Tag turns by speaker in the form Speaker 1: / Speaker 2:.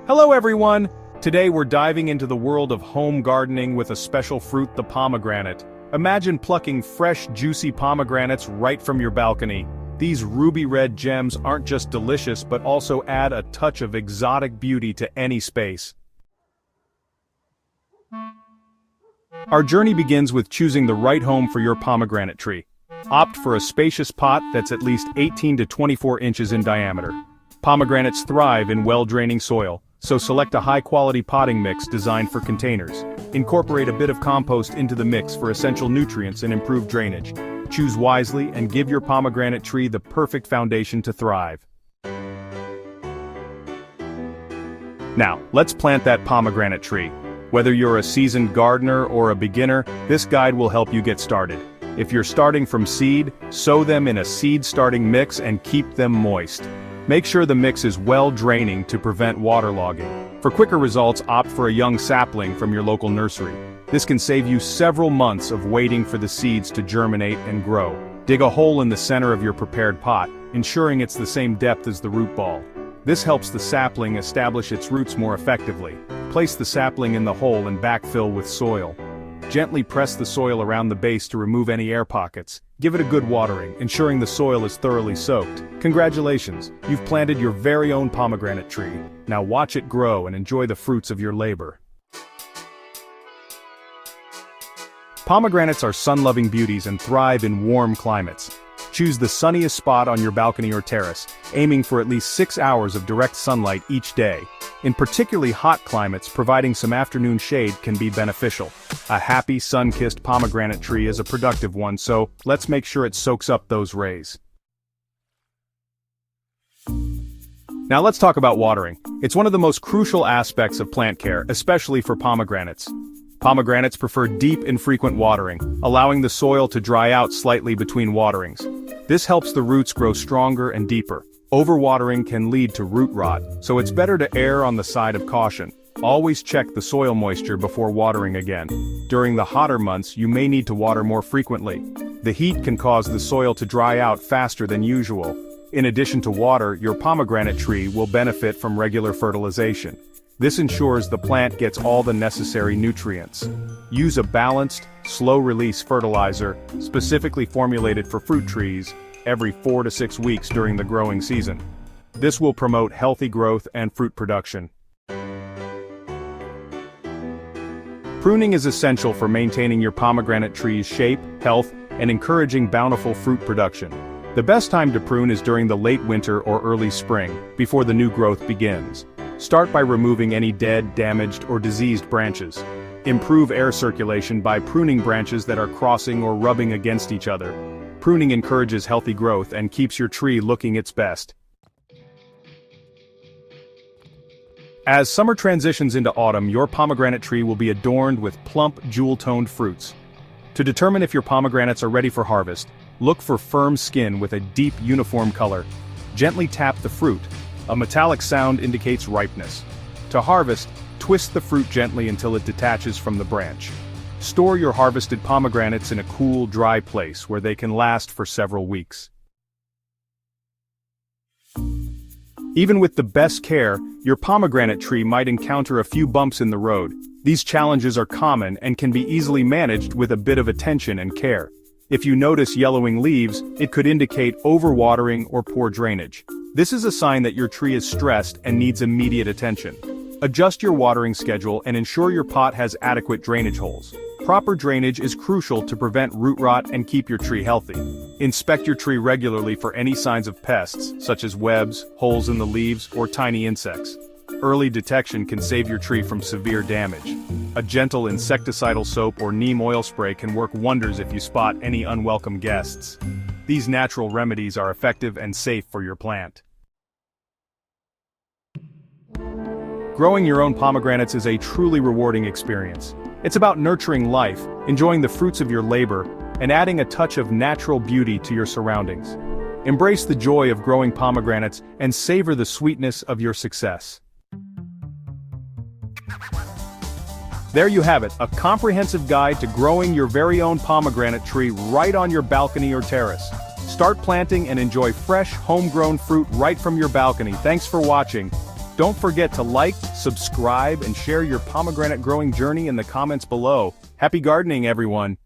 Speaker 1: Hello everyone! Today we're diving into the world of home gardening with a special fruit, the pomegranate. Imagine plucking fresh, juicy pomegranates right from your balcony. These ruby red gems aren't just delicious but also add a touch of exotic beauty to any space. Our journey begins with choosing the right home for your pomegranate tree. Opt for a spacious pot that's at least 18 to 24 inches in diameter. Pomegranates thrive in well-draining soil, so select a high-quality potting mix designed for containers. Incorporate a bit of compost into the mix for essential nutrients and improved drainage. Choose wisely and give your pomegranate tree the perfect foundation to thrive. Now, let's plant that pomegranate tree. Whether you're a seasoned gardener or a beginner, this guide will help you get started. If you're starting from seed, sow them in a seed-starting mix and keep them moist. Make sure the mix is well-draining to prevent waterlogging. For quicker results, opt for a young sapling from your local nursery. This can save you several months of waiting for the seeds to germinate and grow. Dig a hole in the center of your prepared pot, ensuring it's the same depth as the root ball. This helps the sapling establish its roots more effectively. Place the sapling in the hole and backfill with soil. Gently press the soil around the base to remove any air pockets. Give it a good watering, ensuring the soil is thoroughly soaked. Congratulations, you've planted your very own pomegranate tree. Now watch it grow and enjoy the fruits of your labor. Pomegranates are sun-loving beauties and thrive in warm climates. Choose the sunniest spot on your balcony or terrace, aiming for at least 6 hours of direct sunlight each day. In particularly hot climates, providing some afternoon shade can be beneficial. A happy, sun-kissed pomegranate tree is a productive one, so let's make sure it soaks up those rays. Now let's talk about watering. It's one of the most crucial aspects of plant care, especially for pomegranates. Pomegranates prefer deep and frequent watering, allowing the soil to dry out slightly between waterings. This helps the roots grow stronger and deeper. Overwatering can lead to root rot, so it's better to err on the side of caution. Always check the soil moisture before watering again. During the hotter months, you may need to water more frequently. The heat can cause the soil to dry out faster than usual. In addition to water, your pomegranate tree will benefit from regular fertilization. This ensures the plant gets all the necessary nutrients. Use a balanced, slow-release fertilizer, specifically formulated for fruit trees, every 4 to 6 weeks during the growing season. This will promote healthy growth and fruit production. Pruning is essential for maintaining your pomegranate tree's shape, health, and encouraging bountiful fruit production. The best time to prune is during the late winter or early spring, before the new growth begins. Start by removing any dead, damaged, or diseased branches. Improve air circulation by pruning branches that are crossing or rubbing against each other. Pruning encourages healthy growth and keeps your tree looking its best. As summer transitions into autumn, your pomegranate tree will be adorned with plump, jewel-toned fruits. To determine if your pomegranates are ready for harvest, look for firm skin with a deep, uniform color. Gently tap the fruit. A metallic sound indicates ripeness. To harvest, twist the fruit gently until it detaches from the branch. Store your harvested pomegranates in a cool, dry place where they can last for several weeks. Even with the best care, your pomegranate tree might encounter a few bumps in the road. These challenges are common and can be easily managed with a bit of attention and care. If you notice yellowing leaves, it could indicate overwatering or poor drainage. This is a sign that your tree is stressed and needs immediate attention. Adjust your watering schedule and ensure your pot has adequate drainage holes. Proper drainage is crucial to prevent root rot and keep your tree healthy. Inspect your tree regularly for any signs of pests, such as webs, holes in the leaves, or tiny insects. Early detection can save your tree from severe damage. A gentle insecticidal soap or neem oil spray can work wonders if you spot any unwelcome guests. These natural remedies are effective and safe for your plant. Growing your own pomegranates is a truly rewarding experience. It's about nurturing life, enjoying the fruits of your labor, and adding a touch of natural beauty to your surroundings. Embrace the joy of growing pomegranates and savor the sweetness of your success. There you have it, a comprehensive guide to growing your very own pomegranate tree right on your balcony or terrace. Start planting and enjoy fresh, homegrown fruit right from your balcony. Thanks for watching. Don't forget to like, subscribe, and share your pomegranate growing journey in the comments below. Happy gardening, everyone!